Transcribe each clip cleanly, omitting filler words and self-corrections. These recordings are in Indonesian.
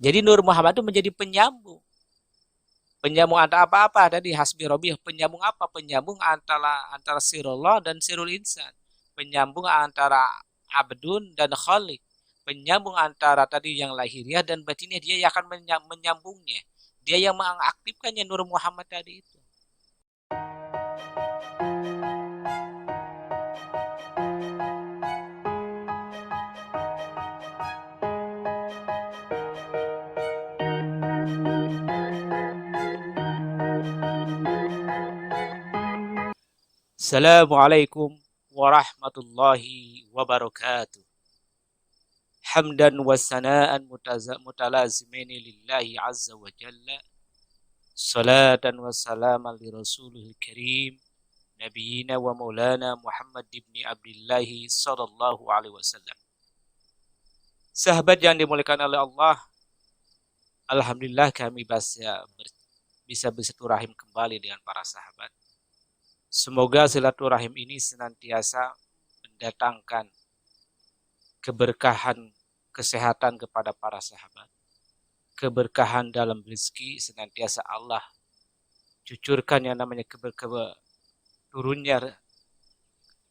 Jadi Nur Muhammad itu menjadi penyambung. Penyambung antara apa-apa tadi hasbi robi, penyambung apa? Penyambung antara sirullah dan sirul insan. Penyambung antara abdun dan khalik. Penyambung antara tadi yang lahiriah dan batinnya, dia yang akan menyambungnya. Dia yang mengaktifkannya Nur Muhammad tadi itu. Assalamualaikum warahmatullahi wabarakatuh. Hamdan wa sana'an mutalazimaini lillahi azza wa jalla. Salatan wa salaman li rasulihil karim. Nabiyina wa maulana Muhammad ibn Abdillahi sallallahu alaihi wasallam. Sahabat yang dimuliakan oleh Allah, alhamdulillah kami bisa bersilaturahim kembali dengan para sahabat. Semoga silaturahim ini senantiasa mendatangkan keberkahan kesehatan kepada para sahabat. Keberkahan dalam rezeki senantiasa Allah cucurkan yang namanya turunnya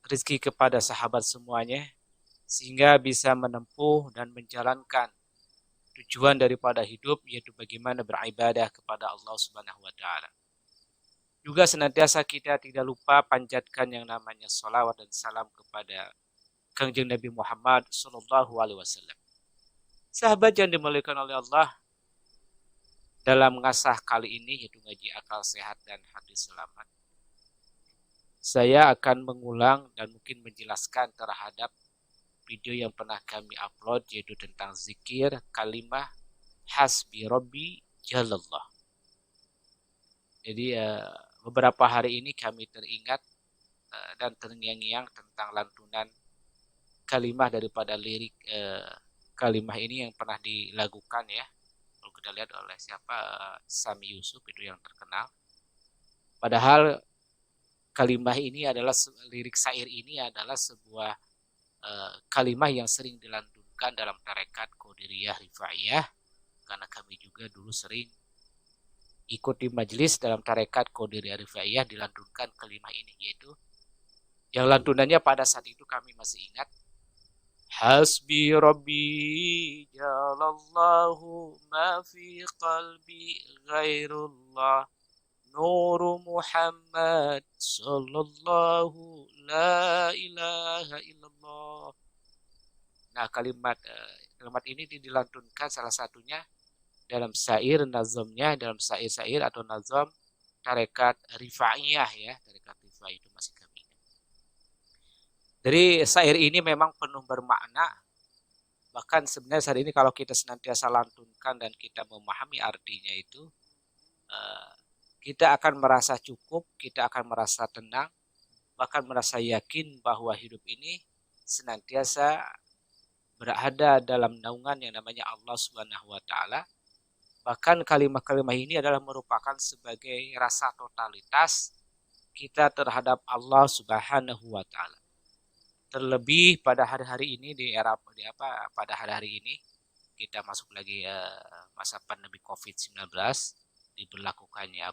rezeki kepada sahabat semuanya, sehingga bisa menempuh dan menjalankan tujuan daripada hidup, yaitu bagaimana beribadah kepada Allah Subhanahu wa taala. Juga senantiasa kita tidak lupa panjatkan yang namanya salawat dan salam kepada Kangjeng Nabi Muhammad sallallahu alaihi wasallam. Sahabat yang dimuliakan oleh Allah, dalam ngasah kali ini yaitu ngaji akal sehat dan hati selamat, saya akan mengulang dan mungkin menjelaskan terhadap video yang pernah kami upload, yaitu tentang zikir kalimah hasbi rabbi jalallah. Jadi beberapa hari ini kami teringat dan terngiang-ngiang tentang lantunan kalimah daripada lirik kalimah ini yang pernah dilakukan ya. Kalau kita lihat oleh siapa, Sami Yusuf itu yang terkenal. Padahal kalimah ini adalah lirik syair ini adalah sebuah kalimah yang sering dilantunkan dalam tarekat Qadiriyah Rifaiyah, karena kami juga dulu sering ikut di majelis dalam tarekat Qadiriyah Rifaiyah dilantunkan kalimah ini, yaitu yang lantunannya pada saat itu kami masih ingat, hasbi rabbi jalallahu ma fi qalbi ghairullah nuru Muhammad sallallahu la ilaha illallah. Nah, kalimat ini dilantunkan salah satunya dalam syair nazamnya, dalam syair-syair atau nazam tarekat Rifaiyah ya, tarekat Rifaiyah itu masih kami. Jadi syair ini memang penuh bermakna. Bahkan sebenarnya saat ini kalau kita senantiasa lantunkan dan kita memahami artinya itu, kita akan merasa cukup, kita akan merasa tenang, bahkan merasa yakin bahwa hidup ini senantiasa berada dalam naungan yang namanya Allah Subhanahu wa taala. Bahkan kalimat-kalimat ini adalah merupakan sebagai rasa totalitas kita terhadap Allah Subhanahu wa taala. Terlebih pada hari-hari ini pada hari-hari ini kita masuk lagi masa pandemi COVID-19, diberlakukannya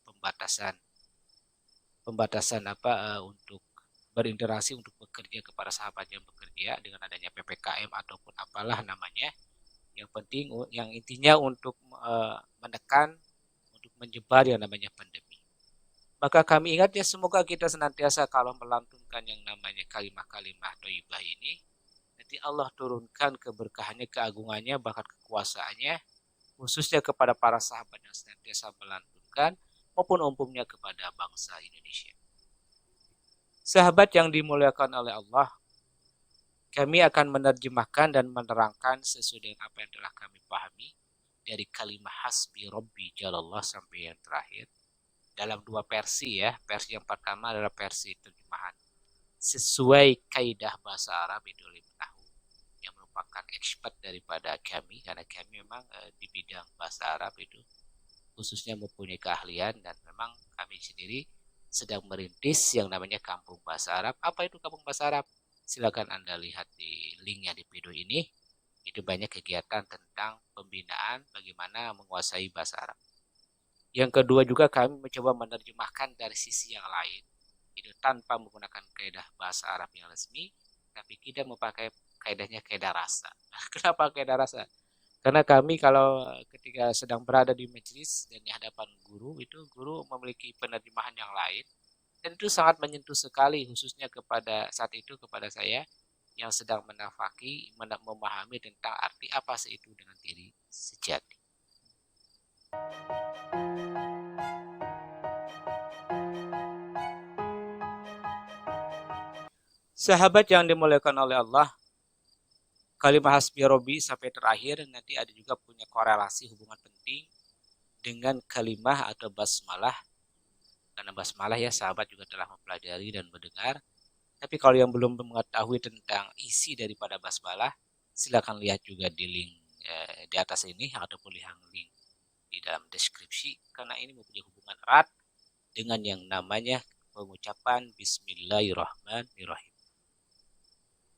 pembatasan untuk berinteraksi, untuk bekerja kepada sahabat yang bekerja dengan adanya PPKM ataupun apalah namanya. Yang penting, yang intinya untuk menekan, untuk menyebar yang namanya pandemi. Maka kami ingat ya, semoga kita senantiasa kalau melantunkan yang namanya kalimah-kalimah thayyibah ini, nanti Allah turunkan keberkahannya, keagungannya, bahkan kekuasaannya, khususnya kepada para sahabat yang senantiasa melantunkan, maupun umumnya kepada bangsa Indonesia. Sahabat yang dimuliakan oleh Allah, kami akan menerjemahkan dan menerangkan sesuai dengan apa yang telah kami pahami dari kalimah hasbi rabbi jalallah sampai yang terakhir dalam dua versi ya. Versi yang pertama adalah versi terjemahan sesuai kaidah bahasa Arab itu Tahu, yang merupakan expert daripada kami, karena kami memang di bidang bahasa Arab itu khususnya mempunyai keahlian, dan memang kami sendiri sedang merintis yang namanya Kampung Bahasa Arab. Apa itu Kampung Bahasa Arab? Silakan Anda lihat di linknya di video ini. Itu banyak kegiatan tentang pembinaan bagaimana menguasai bahasa Arab. Yang kedua juga kami mencoba menerjemahkan dari sisi yang lain, itu tanpa menggunakan kaidah bahasa Arab yang resmi, tapi kita memakai kaidahnya kaidah rasa. Kenapa kaidah rasa? Karena kami kalau ketika sedang berada di majelis dan di hadapan guru, itu guru memiliki penerjemahan yang lain, dan itu sangat menyentuh sekali, khususnya kepada saat itu kepada saya yang sedang menafaki, memahami tentang arti apa sih itu dengan diri sejati. Sahabat yang dimuliakan oleh Allah, kalimat hasbi Robi sampai terakhir nanti ada juga punya korelasi hubungan penting dengan kalimah atau basmalah. Karena basmalah ya sahabat juga telah mempelajari dan mendengar. Tapi kalau yang belum mengetahui tentang isi daripada basmalah, silakan lihat juga di link di atas ini ataupun lihat link di dalam deskripsi, karena ini mempunyai hubungan erat dengan yang namanya pengucapan Bismillahirrahmanirrahim.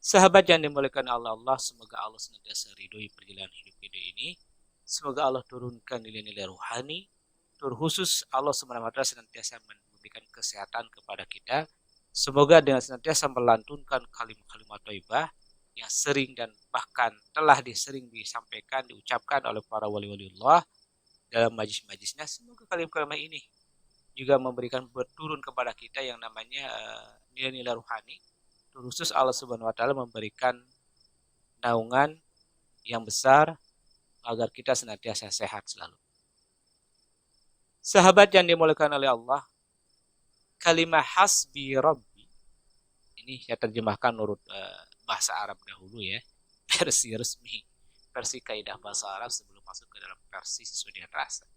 Sahabat yang dimuliakan Allah, semoga Allah senantiasa ridhoi perjalanan hidup kita ini. Semoga Allah turunkan nilai-nilai ruhani, terkhusus Allah SWT senantiasa memberikan kesehatan kepada kita. Semoga dengan senantiasa melantunkan kalimat-kalimat thayyibah yang sering dan bahkan telah sering disampaikan, diucapkan oleh para wali-wali Allah dalam majlis-majlisnya. Semoga kalimat-kalimat ini juga memberikan berturun kepada kita yang namanya nilai-nilai ruhani. Terkhusus Allah Subhanahu wa taala memberikan naungan yang besar agar kita senantiasa sehat selalu. Sahabat yang dimuliakan oleh Allah, kalimat hasbi Rabbi ini saya terjemahkan menurut bahasa Arab dahulu ya, versi resmi, versi kaidah bahasa Arab sebelum masuk ke dalam versi sesuai dengan rasa.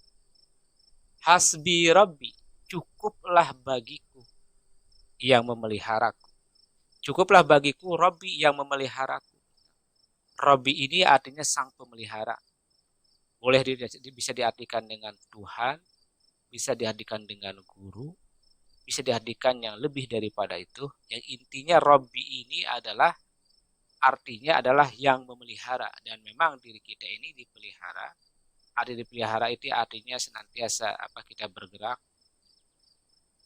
Hasbi Rabbi, cukuplah bagiku yang memeliharaku. Cukuplah bagiku Rabbi yang memeliharaku. Rabbi ini artinya sang pemelihara. Boleh bisa diartikan dengan Tuhan, bisa diartikan dengan guru, bisa diartikan yang lebih daripada itu. Yang intinya Rabbi ini adalah artinya adalah yang memelihara, dan memang diri kita ini dipelihara. Ada dipelihara itu artinya senantiasa kita bergerak,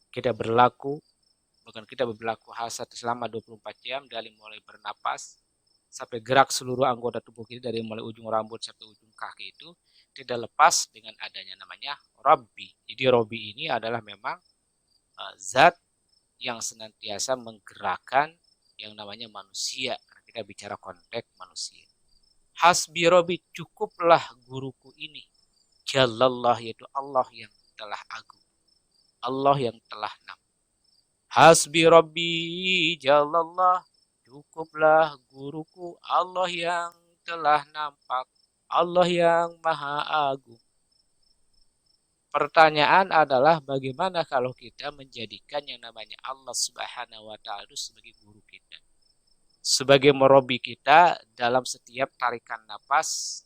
kita berlaku, bahkan kita berlaku hasad selama 24 jam dari mulai bernapas sampai gerak seluruh anggota tubuh kita dari mulai ujung rambut sampai ujung kaki itu tidak lepas dengan adanya namanya Rabbi. Jadi Rabbi ini adalah memang zat yang senantiasa menggerakkan yang namanya manusia. Kita bicara konteks manusia. Hasbi Rabbi, cukuplah guruku ini. Jalallah, yaitu Allah yang telah agung, Allah yang telah nampak. Hasbi Rabbi Jalallah, cukuplah guruku Allah yang telah nampak, Allah yang maha agung. Pertanyaan adalah bagaimana kalau kita menjadikan yang namanya Allah Subhanahu wa taala itu sebagai guru kita, sebagai murabi kita dalam setiap tarikan napas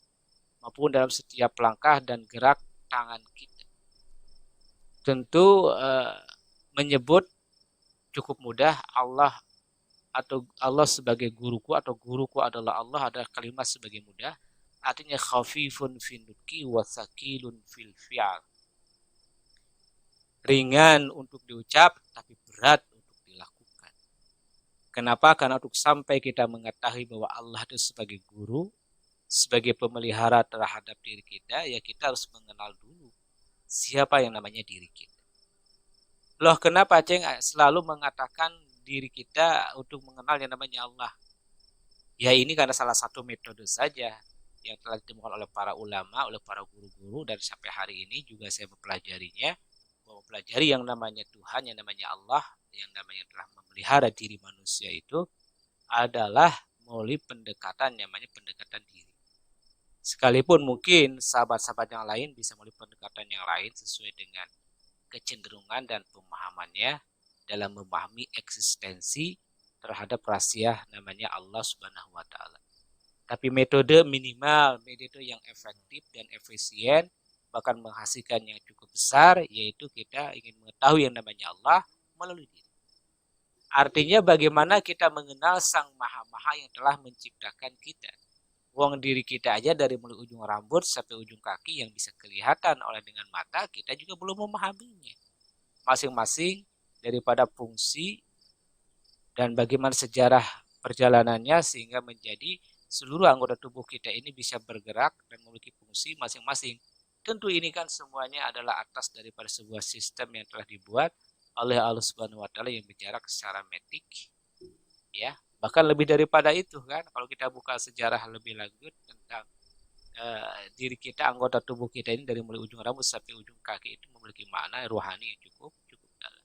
maupun dalam setiap langkah dan gerak tangan kita. Tentu menyebut cukup mudah Allah atau Allah sebagai guruku atau guruku adalah Allah adalah kalimat sebagai mudah, artinya khafifun fin nutqi wa tsaqilun fil fi'al. Ringan untuk diucap tapi berat untuk dilakukan. Kenapa? Karena untuk sampai kita mengetahui bahwa Allah itu sebagai guru, sebagai pemelihara terhadap diri kita, ya kita harus mengenal dulu siapa yang namanya diri kita. Loh, kenapa Ceng selalu mengatakan diri kita untuk mengenal yang namanya Allah? Ya ini karena salah satu metode saja yang telah ditemukan oleh para ulama, oleh para guru-guru, dan sampai hari ini juga saya mempelajarinya, mempelajari yang namanya Tuhan, yang namanya Allah, yang namanya telah memelihara diri manusia itu adalah melalui pendekatan namanya pendekatan diri. Sekalipun mungkin sahabat-sahabat yang lain bisa melalui pendekatan yang lain sesuai dengan kecenderungan dan pemahamannya dalam memahami eksistensi terhadap rahasia namanya Allah Subhanahu wa taala. Tapi metode minimal, metode yang efektif dan efisien bahkan menghasilkan yang cukup besar, yaitu kita ingin mengetahui yang namanya Allah melalui diri. Artinya bagaimana kita mengenal Sang Maha-Maha yang telah menciptakan kita. Wong diri kita aja dari mulai ujung rambut sampai ujung kaki yang bisa kelihatan oleh dengan mata, kita juga belum memahaminya. Masing-masing daripada fungsi dan bagaimana sejarah perjalanannya sehingga menjadi seluruh anggota tubuh kita ini bisa bergerak dan memiliki fungsi masing-masing. Tentu ini kan semuanya adalah atas daripada sebuah sistem yang telah dibuat oleh Allah Subhanahu wa taala yang berjarak secara metik, ya. Bahkan lebih daripada itu kan, kalau kita buka sejarah lebih lanjut tentang diri kita, anggota tubuh kita ini dari mulai ujung rambut sampai ujung kaki itu memiliki makna rohani yang cukup dalam.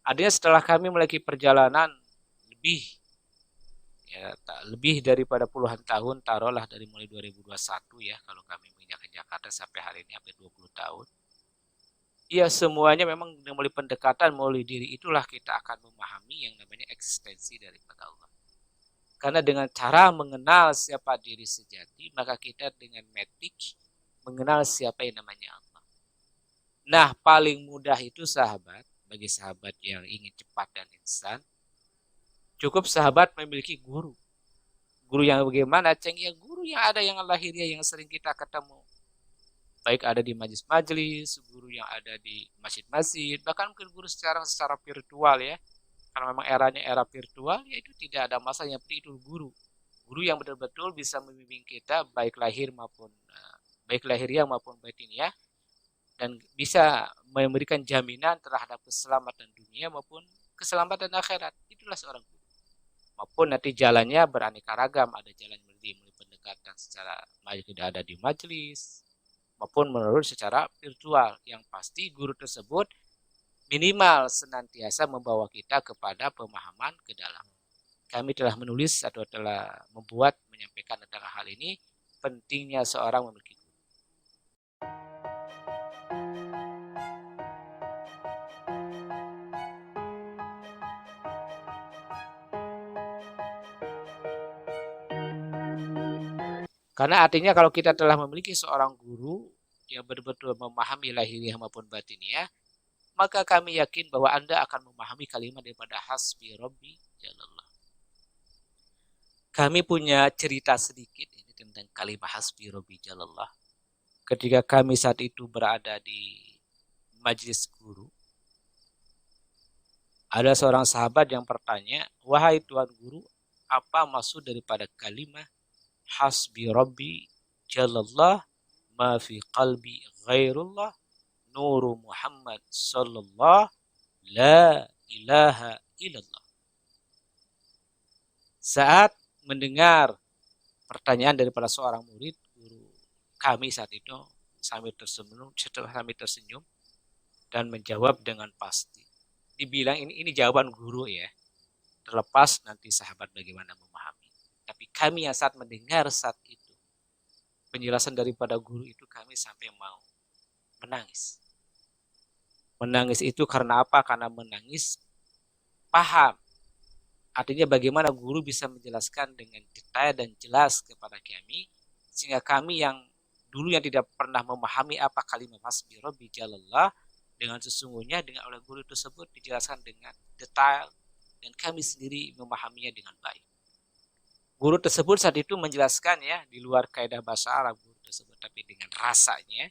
Artinya setelah kami memiliki perjalanan lebih lebih daripada puluhan tahun, taruhlah dari mulai 2021 ya, kalau kami menginjak ke Jakarta sampai hari ini hampir 20 tahun. Ya semuanya memang melalui pendekatan, melalui diri itulah kita akan memahami yang namanya eksistensi daripada Allah. Karena dengan cara mengenal siapa diri sejati, maka kita dengan metik mengenal siapa yang namanya Allah. Nah, paling mudah itu sahabat, bagi sahabat yang ingin cepat dan instan, cukup sahabat memiliki guru. Guru yang bagaimana, Ceng? Ya guru yang ada yang lahiriah yang sering kita ketemu. Baik ada di majelis-majelis, guru yang ada di masjid-masjid, bahkan mungkin guru secara virtual ya. Karena memang eranya era virtual, ya itu tidak ada masalah, yang penting itu guru. Guru yang betul-betul bisa membimbing kita baik lahiriah maupun batiniah, dan bisa memberikan jaminan terhadap keselamatan dunia maupun keselamatan akhirat. Itulah seorang guru. Maupun nanti jalannya beraneka ragam, ada jalan mulai pendekatan secara tidak ada di majelis, maupun menurut secara virtual. Yang pasti guru tersebut minimal senantiasa membawa kita kepada pemahaman ke dalam. Kami telah menulis atau telah membuat menyampaikan tentang hal ini, pentingnya seorang memiliki guru. Karena artinya kalau kita telah memiliki seorang guru yang betul-betul memahami lahiriah maupun batiniah, maka kami yakin bahwa Anda akan memahami kalimat daripada hasbi Rabbi Jalallah. Kami punya cerita sedikit ini tentang kalimat hasbi Rabbi Jalallah. Ketika kami saat itu berada di majelis guru, ada seorang sahabat yang bertanya, wahai Tuan Guru, apa maksud daripada kalimat hasbi Rabbi Jalallah ma fi qalbi ghairullah nuru Muhammad sallallahu la ilaha illallah. Saat mendengar pertanyaan daripada seorang murid, guru kami saat itu sambil tersenyum dan menjawab dengan pasti. Dibilang ini jawaban guru ya, terlepas nanti sahabat bagaimana memahami. Tapi kami yang saat mendengar saat itu penjelasan daripada guru itu, kami sampai mau menangis. Menangis itu karena apa? Karena menangis paham. Artinya bagaimana guru bisa menjelaskan dengan detail dan jelas kepada kami, sehingga kami yang dulu yang tidak pernah memahami apa kalimat hasbi Rabbi Jalallah, dengan sesungguhnya dengan oleh guru tersebut dijelaskan dengan detail dan kami sendiri memahaminya dengan baik. Guru tersebut saat itu menjelaskan ya, di luar kaidah bahasa Arab guru tersebut, tapi dengan rasanya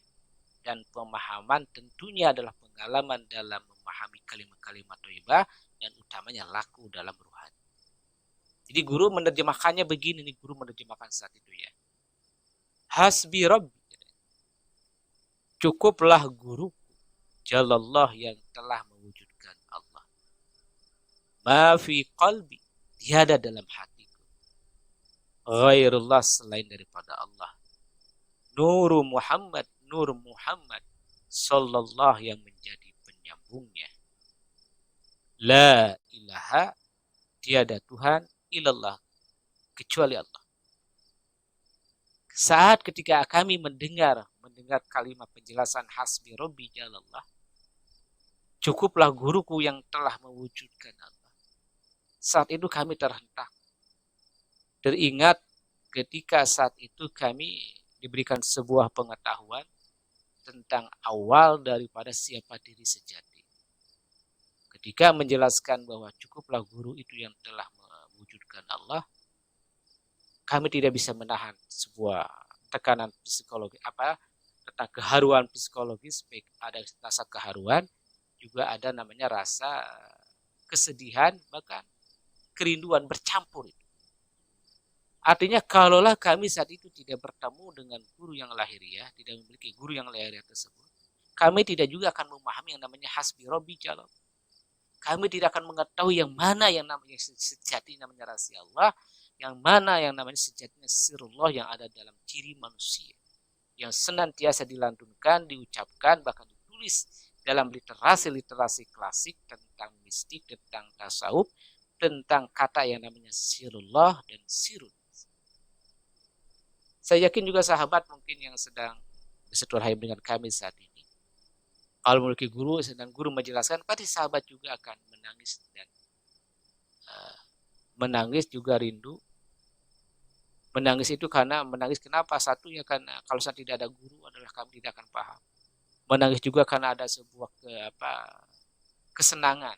dan pemahaman, tentunya adalah pengalaman dalam memahami kalimat-kalimat thayyibah dan utamanya laku dalam ruhani. Jadi guru menerjemahkannya begini nih, guru menerjemahkan saat itu ya. Hasbi Rabbi, cukuplah guru Jalallah yang telah mewujudkan Allah. Ma fi qalbi, tiada dalam hatiku ghairullah, selain daripada Allah. Nur Muhammad sallallahu yang menjadi penyambungnya. La ilaha, tiada Tuhan illallah, kecuali Allah. Saat ketika kami mendengar kalimat penjelasan hasbi Rabbi Jalallah, cukuplah guruku yang telah mewujudkan Allah. Saat itu kami terhentak. Teringat ketika saat itu kami diberikan sebuah pengetahuan tentang awal daripada siapa diri sejati. Ketika menjelaskan bahwa cukuplah guru itu yang telah mewujudkan Allah, kami tidak bisa menahan sebuah tekanan psikologi tentang keharuan psikologis, baik ada rasa keharuan, juga ada namanya rasa kesedihan, bahkan kerinduan bercampur. Artinya kalaulah kami saat itu tidak bertemu dengan guru yang lahiriah, tidak memiliki guru yang lahiriah tersebut, kami tidak juga akan memahami yang namanya hasbi robbi jalal. Kami tidak akan mengetahui yang mana yang namanya sejati namanya rahasia Allah, yang mana yang namanya sejatinya sirullah yang ada dalam diri manusia, yang senantiasa dilantunkan, diucapkan, bahkan ditulis dalam literasi-literasi klasik tentang mistik, tentang tasawuf, tentang kata yang namanya sirullah dan sirul. Saya yakin juga sahabat mungkin yang sedang bersilaturahim dengan kami saat ini, kalau memiliki guru dan guru menjelaskan, pasti sahabat juga akan menangis dan menangis juga rindu. Menangis itu karena menangis kenapa? Satunya karena kalau saya tidak ada guru adalah kami tidak akan paham. Menangis juga karena ada sebuah kesenangan.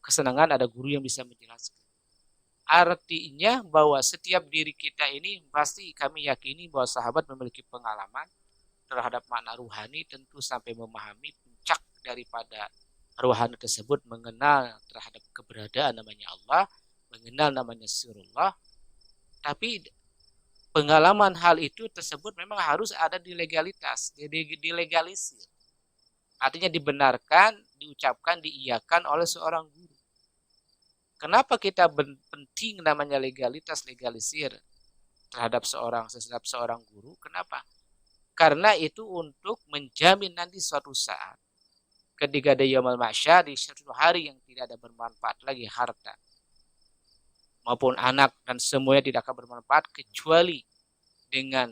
Kesenangan ada guru yang bisa menjelaskan. Artinya bahwa setiap diri kita ini pasti kami yakini bahwa sahabat memiliki pengalaman terhadap makna ruhani, tentu sampai memahami puncak daripada ruhani tersebut, mengenal terhadap keberadaan namanya Allah, mengenal namanya sirullah. Tapi pengalaman hal itu tersebut memang harus ada di legalitas, dilegalisir. Artinya dibenarkan, diucapkan, diiyakan oleh seorang guru. Kenapa kita penting namanya legalitas, legalisir terhadap seorang guru? Kenapa? Karena itu untuk menjamin nanti suatu saat ketika ada yaumul mahsyar, di suatu hari yang tidak ada bermanfaat lagi harta maupun anak dan semuanya tidak akan bermanfaat kecuali dengan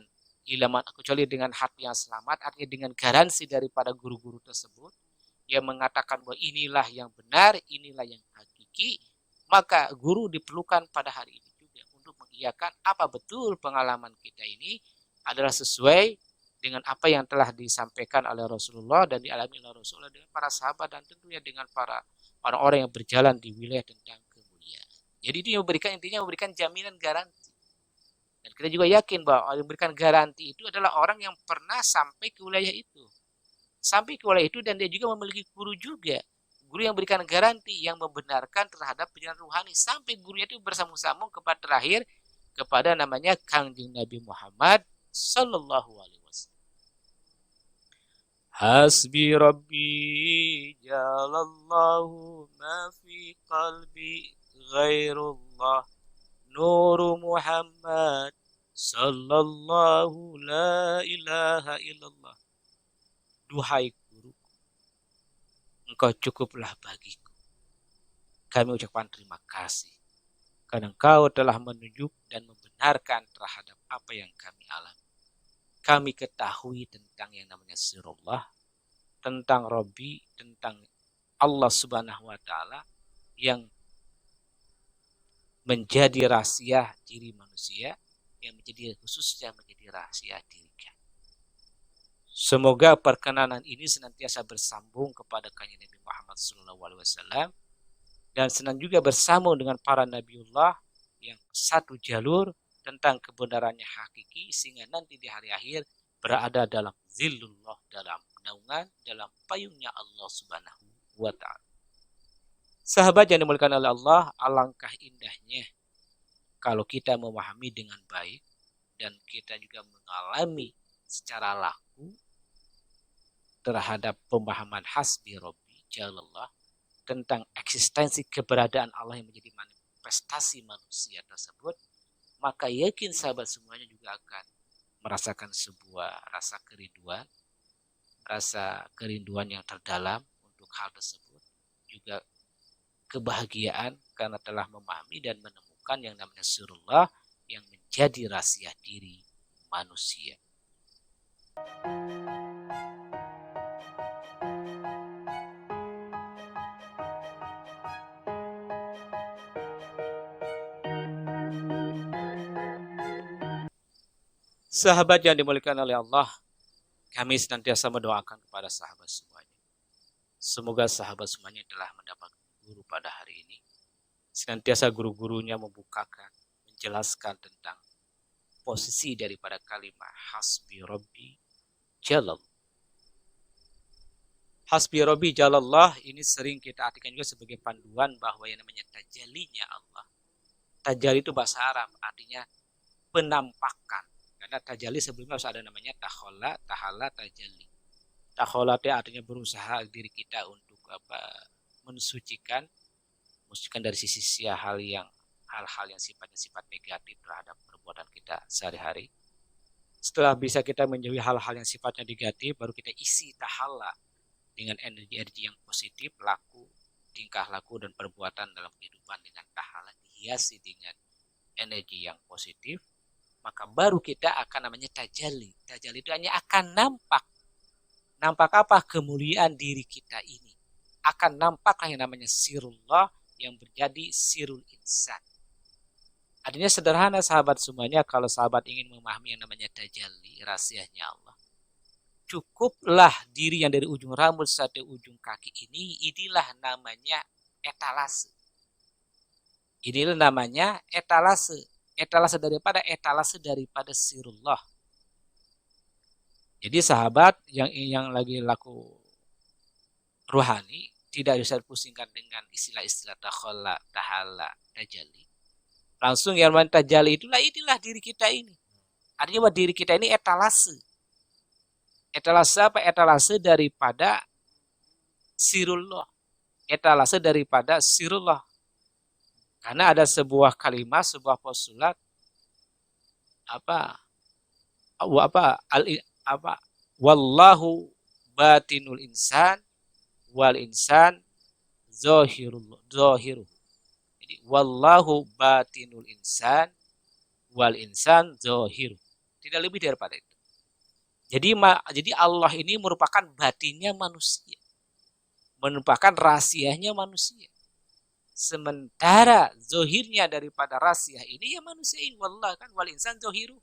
hati yang selamat, artinya dengan garansi daripada guru-guru tersebut yang mengatakan bahwa inilah yang benar, inilah yang hakiki. Maka guru diperlukan pada hari ini juga untuk mengiyakan apa betul pengalaman kita ini adalah sesuai dengan apa yang telah disampaikan oleh Rasulullah dan dialami oleh Rasulullah dengan para sahabat dan tentunya dengan para orang-orang yang berjalan di wilayah tentang kemuliaan. Jadi itu yang memberikan jaminan garansi. Dan kita juga yakin bahwa yang memberikan garansi itu adalah orang yang pernah sampai ke wilayah itu. Sampai ke wilayah itu dan dia juga memiliki guru juga. Guru yang berikan garansi, yang membenarkan terhadap perjalanan ruhani, sampai gurunya itu bersambung-sambung kepada terakhir kepada namanya Kangjeng Nabi Muhammad sallallahu alaihi wasallam. Hasbi rabbi jalallahu ma fi qalbi ghairullah nuru Muhammad sallallahu la ilaha illallah. Duhai Engkau cukuplah bagiku. Kami ucapkan terima kasih karena Engkau telah menunjuk dan membenarkan terhadap apa yang kami alami. Kami ketahui tentang yang namanya sirullah, tentang Rabbi, tentang Allah Subhanahu wa taala yang menjadi rahasia diri manusia, yang menjadi khususnya menjadi rahasia diri kami. Semoga perkenanan ini senantiasa bersambung kepada Kanjeng Nabi Muhammad SAW dan senang juga bersambung dengan para Nabiullah yang satu jalur tentang kebenarannya hakiki sehingga nanti di hari akhir berada dalam zillullah, dalam naungan, dalam payungnya Allah Subhanahu wa taala. Sahabat yang dimuliakan oleh Allah, alangkah indahnya kalau kita memahami dengan baik dan kita juga mengalami secara laku terhadap pemahaman hasbi rabbi jalallah tentang eksistensi keberadaan Allah yang menjadi manifestasi manusia tersebut, maka yakin sahabat semuanya juga akan merasakan sebuah rasa kerinduan yang terdalam untuk hal tersebut, juga kebahagiaan karena telah memahami dan menemukan yang namanya sirullah yang menjadi rahasia diri manusia. Sahabat yang dimuliakan oleh Allah, kami senantiasa mendoakan kepada sahabat semuanya. Semoga sahabat semuanya telah mendapat guru pada hari ini. Senantiasa guru-gurunya membukakan, menjelaskan tentang posisi daripada kalimat hasbi rabbi jalallah. Hasbi rabbi jalallah ini sering kita artikan juga sebagai panduan bahwa yang namanya tajallinya Allah. Tajalli itu bahasa Arab, artinya penampakan. Karena tajalli sebelumnya harus ada namanya takhalla, tahala, tajalli. Takhalla artinya berusaha diri kita untuk mensucikan dari sisi hal-hal yang sifatnya sifat negatif terhadap perbuatan kita sehari-hari. Setelah bisa kita menjauhi hal-hal yang sifatnya negatif, baru kita isi tahala dengan energi-energi yang positif, tingkah laku dan perbuatan dalam kehidupan dengan tahala dihiasi dengan energi yang positif, maka baru kita akan namanya tajalli. Tajalli itu hanya akan nampak. Nampak apa? Kemuliaan diri kita ini. Akan nampaklah yang namanya sirullah yang menjadi sirul insan. Artinya sederhana sahabat semuanya, kalau sahabat ingin memahami yang namanya tajalli, rahasianya Allah. Cukuplah diri yang dari ujung rambut sampai ujung kaki inilah namanya etalase. Inilah namanya etalase. Etalase daripada sirullah. Jadi sahabat yang lagi laku ruhani tidak bisa pusingkan dengan istilah-istilah takhalla, tahala, tajalli. Langsung yang namanya tajalli inilah diri kita ini. Artinya bahwa diri kita ini etalase. Etalase apa? Etalase daripada sirullah. Etalase daripada sirullah. Karena ada sebuah kalimat, sebuah postulat wallahu batinul insan wal insan zahiruh. Jadi wallahu batinul insan wal insan zahiruh. Tidak lebih daripada itu. Jadi Allah ini merupakan batinnya manusia. Merupakan rahasianya manusia. Sementara zohirnya daripada rahasia ini ya manusia ini. Wallah kan wal insan zahiruh.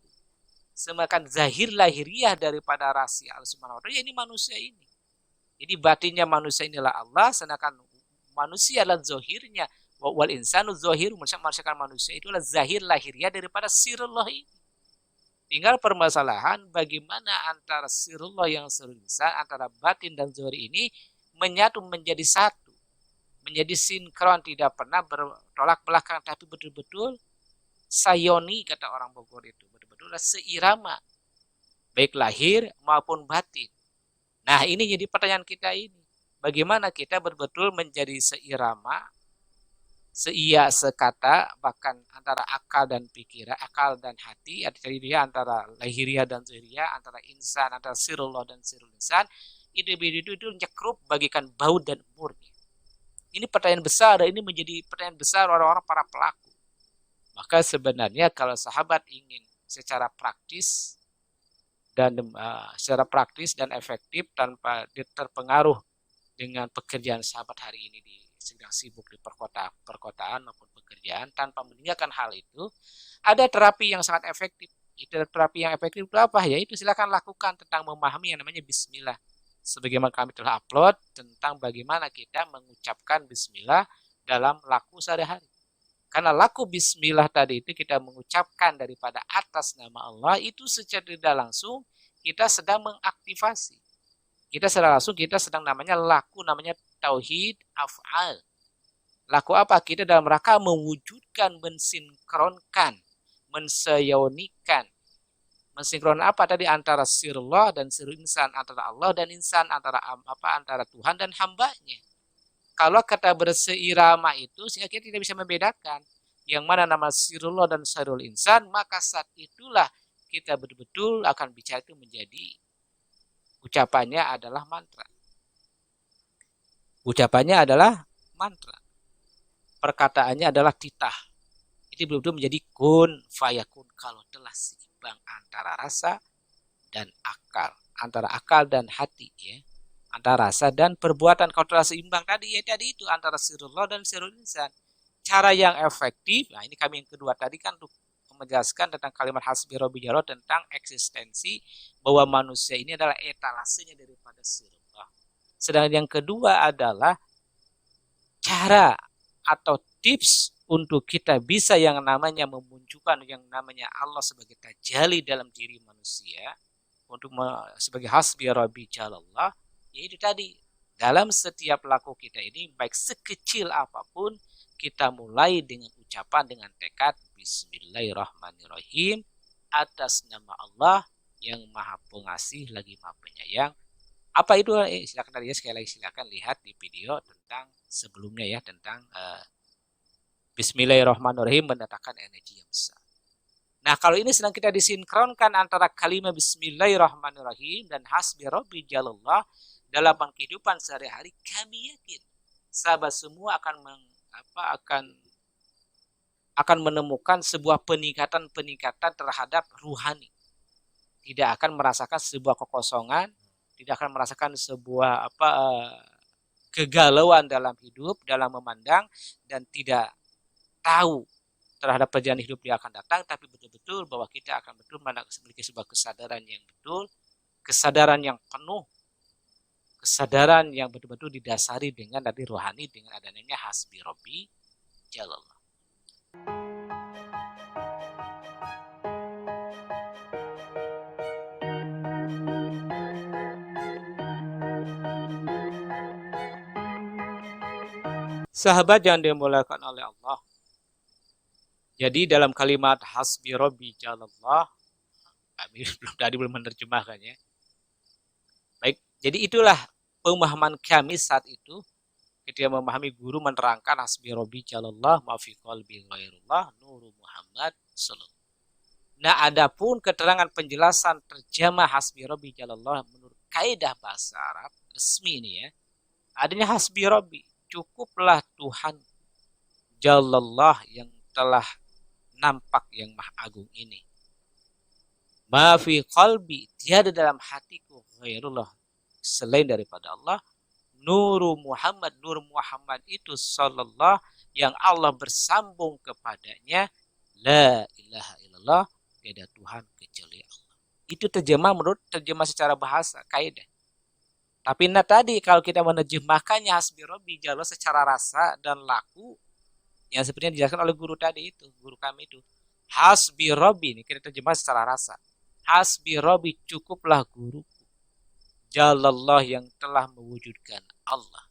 Semakan zahir lahiriah daripada rahasia Allah Subhanahu wa taala, ya ini manusia ini. Jadi batinnya manusia inilah Allah, sedangkan manusia adalah zahirnya. Wal insanu zahiru, manusia itulah zahir lahiriah daripada sirullah ini. Tinggal permasalahan bagaimana antara sirullah yang sirul insan, antara batin dan zahir ini menyatu menjadi satu. Menjadi sinkron, tidak pernah bertolak belakang, tapi betul-betul sayoni kata orang Bogor itu. Betul-betul seirama. Baik lahir maupun batin. Nah ini jadi pertanyaan kita ini. Bagaimana kita betul-betul menjadi seirama, seia, sekata, bahkan antara akal dan pikiran, akal dan hati, dia antara lahiriah dan zahiriah, antara insan, antara sirullah dan sirul insan, itu nyekrup bagikan baut dan umurnya. Ini pertanyaan besar, dan ini menjadi pertanyaan besar orang-orang para pelaku. Maka sebenarnya kalau sahabat ingin secara praktis dan efektif tanpa terpengaruh dengan pekerjaan sahabat hari ini sedang sibuk di perkotaan maupun pekerjaan, tanpa meninggalkan hal itu, ada terapi yang sangat efektif. Itu terapi yang efektif itu apa? Ya itu silakan lakukan tentang memahami yang namanya bismillah. Sebagaimana kami telah upload tentang bagaimana kita mengucapkan bismillah dalam laku sehari-hari. Karena laku bismillah tadi itu kita mengucapkan daripada atas nama Allah, itu secara tidak langsung kita sedang mengaktifasi. Kita sedang namanya tauhid af'al. Laku apa? Kita dalam rangka mewujudkan, mensinkronkan, mensayonikan. Mensinkron apa tadi antara sirullah dan sirul insan, antara Allah dan insan, antara Tuhan dan hambanya. Kalau kata berseirama itu sehingga kita tidak bisa membedakan yang mana nama sirullah dan sirul insan, maka saat itulah kita betul-betul akan bicara itu menjadi ucapannya adalah mantra. Ucapannya adalah mantra. Perkataannya adalah titah. Itu betul-betul menjadi kun fayakun kalau telah seimbang antara rasa dan akal, antara akal dan hati ya. Antara rasa dan perbuatan kalau telah seimbang tadi itu antara sirullah dan sirul insan. Cara yang efektif, nah ini kami yang kedua tadi kan untuk menjelaskan tentang kalimat hasbi rabbi jalallah, tentang eksistensi bahwa manusia ini adalah etalasenya daripada sirullah. Sedangkan yang kedua adalah cara atau tips untuk kita bisa yang namanya memunculkan yang namanya Allah sebagai tajalli dalam diri manusia, untuk sebagai hasbi rabbi jalallah, yaitu tadi dalam setiap laku kita ini baik sekecil apapun kita mulai dengan ucapan dengan tekad Bismillahirrahmanirrahim atas nama Allah yang Maha Pengasih lagi Maha Penyayang. Apa itu? Silakan tadi sekali lagi silakan lihat di video tentang sebelumnya ya, tentang Bismillahirrahmanirrahim mendatangkan energi yang besar. Nah, kalau ini sedang kita disinkronkan antara kalimat Bismillahirrahmanirrahim dan hasbi rabbi jalallah dalam kehidupan sehari-hari, kami yakin sahabat semua akan menemukan sebuah peningkatan terhadap ruhani. Tidak akan merasakan sebuah kekosongan, tidak akan merasakan sebuah kegalauan dalam hidup, dalam memandang, dan tidak tahu terhadap perjalanan hidup dia akan datang, tapi betul-betul bahwa kita akan betul memiliki sebuah kesadaran yang betul, kesadaran yang penuh, kesadaran yang betul-betul didasari dengan dari rohani, dengan adanya hasbi rabbi jalallah. Sahabat yang dimuliakan oleh Allah. Jadi dalam kalimat hasbi rabbi jalallah, kami belum menerjemahkannya. Baik, jadi itulah pemahaman kami saat itu ketika memahami guru menerangkan hasbi rabbi jalallah ma fi qalbi ghairullah nuru Muhammad sallallahu. Nah, adapun keterangan penjelasan terjemah hasbi rabbi jalallah menurut kaidah bahasa Arab resmi ini ya, adanya hasbi rabbi, cukuplah Tuhan jalallah yang telah nampak yang maha agung ini. Ma fi qalbi, tiada dalam hatiku ghairullah, selain daripada Allah. Nuru Muhammad, nur Muhammad itu sallallahu yang Allah bersambung kepadanya. La ilaha illallah, tiada Tuhan kecuali Allah. Itu terjemah secara bahasa kaidah. Tapi tadi kalau kita menerjemahkannya hasbi rabbi jalallah secara rasa dan laku, yang seperti yang dijelaskan oleh guru tadi itu, guru kami itu, hasbi rabbi, ini kita terjemah secara rasa. Hasbi rabbi, cukuplah guruku jalallah yang telah mewujudkan Allah.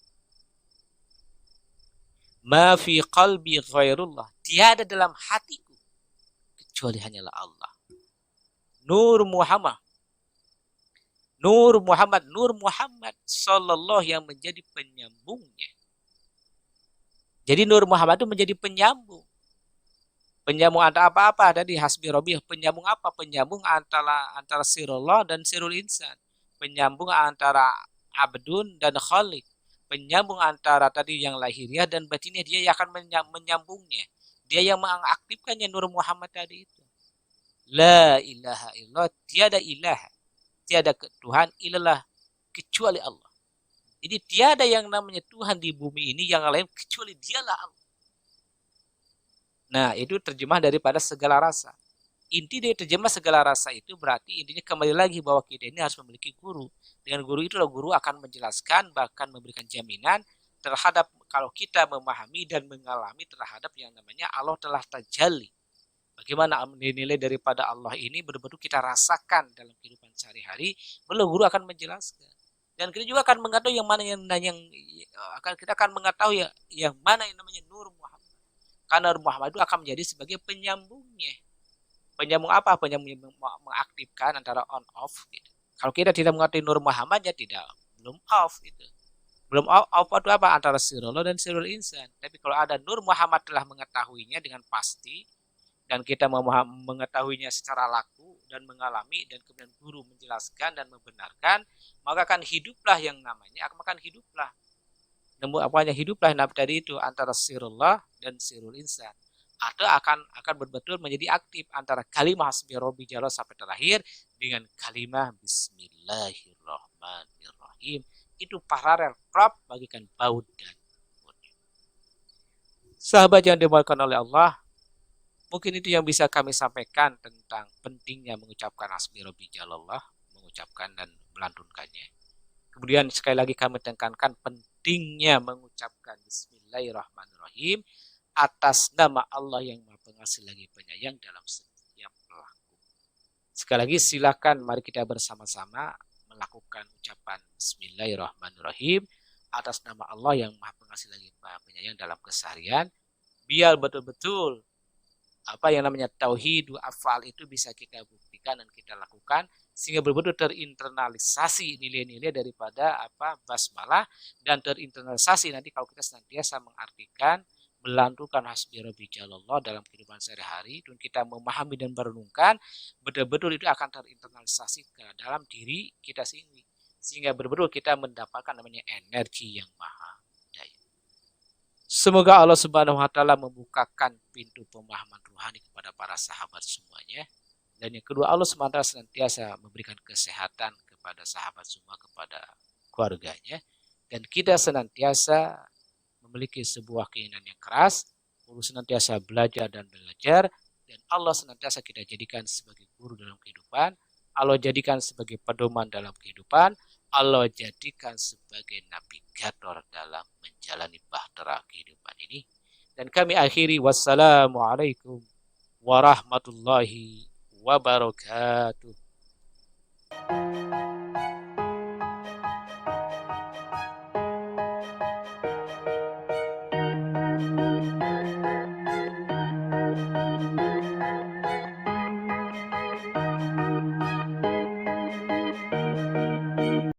Ma fi qalbi ghairullah, tiada dalam hatiku kecuali hanyalah Allah. Nur Muhammad, Nur Muhammad sallallahu yang menjadi penyambungnya. Jadi Nur Muhammad itu menjadi penyambung. Penyambung antara apa-apa tadi hasbi rabbi, penyambung apa? Penyambung antara sirullah dan sirul insan. Penyambung antara abdun dan khalik. Penyambung antara tadi yang lahiriah dan batinnya, dia yang akan menyambungnya. Dia yang mengaktifkannya Nur Muhammad tadi itu. La ilaha illallah, tiada ilah, tiada Tuhan illallah kecuali Allah. Jadi tiada yang namanya Tuhan di bumi ini yang lain kecuali dialah Allah. Nah, itu terjemah daripada segala rasa. Inti dari terjemah segala rasa itu berarti intinya kembali lagi bahwa kita ini harus memiliki guru. Dengan guru itulah guru akan menjelaskan, bahkan memberikan jaminan terhadap kalau kita memahami dan mengalami terhadap yang namanya Allah telah tajalli. Bagaimana nilai daripada Allah ini betul-betul kita rasakan dalam kehidupan sehari-hari, lalu guru akan menjelaskan. Dan kita juga akan mengetahui yang mana kita akan mengetahui yang mana yang namanya Nur Muhammad. Karena Nur Muhammad itu akan menjadi sebagai penyambungnya. Penyambung apa? Penyambung mengaktifkan antara on off gitu. Kalau kita tidak mengetahui Nur Muhammad ya belum off gitu. Belum off itu apa? Antara sirullah dan sirul insan. Tapi kalau ada Nur Muhammad telah mengetahuinya dengan pasti dan kita mengetahuinya secara laku dan mengalami dan kemudian guru menjelaskan dan membenarkan, maka akan hiduplah yang namanya hiduplah tadi itu antara sirullah dan sirul insan. Atau akan betul-betul menjadi aktif antara kalimah hasbi rabbi jalallah sampai terakhir dengan kalimah bismillahirrahmanirrahim. Itu paralel klop bagikan baud dan wujud. Sahabat yang dimuliakan oleh Allah, mungkin itu yang bisa kami sampaikan tentang pentingnya mengucapkan hasbi rabbi jalallah, mengucapkan dan melantunkannya. Kemudian sekali lagi kami tekankan pentingnya mengucapkan bismillahirrahmanirrahim atas nama Allah yang Maha Pengasih lagi Penyayang dalam setiap pelaku. Sekali lagi silakan mari kita bersama-sama melakukan ucapan Bismillahirrahmanirrahim atas nama Allah yang Maha Pengasih lagi Maha Penyayang dalam keseharian, biar betul-betul apa yang namanya tauhid afal itu bisa kita buktikan dan kita lakukan sehingga betul-betul terinternalisasi nilai-nilai daripada basmalah, dan terinternalisasi nanti kalau kita senantiasa mengartikan, melantunkan hasbi rabbi jalallah dalam kehidupan sehari-hari, dan kita memahami dan merenungkan, betul-betul itu akan terinternalisasi ke dalam diri kita sendiri sehingga betul-betul kita mendapatkan namanya energi yang maha daya. Semoga Allah Subhanahu wa taala membukakan pintu pemahaman rohani kepada para sahabat semuanya. Dan yang kedua, Allah SWT senantiasa memberikan kesehatan kepada sahabat semua, kepada keluarganya. Dan kita senantiasa memiliki sebuah keinginan yang keras, perlu senantiasa belajar dan belajar. Dan Allah senantiasa kita jadikan sebagai guru dalam kehidupan. Allah jadikan sebagai pedoman dalam kehidupan. Allah jadikan sebagai navigator dalam menjalani bahtera kehidupan ini. Dan kami akhiri, wassalamualaikum warahmatullahi wabarakatuh.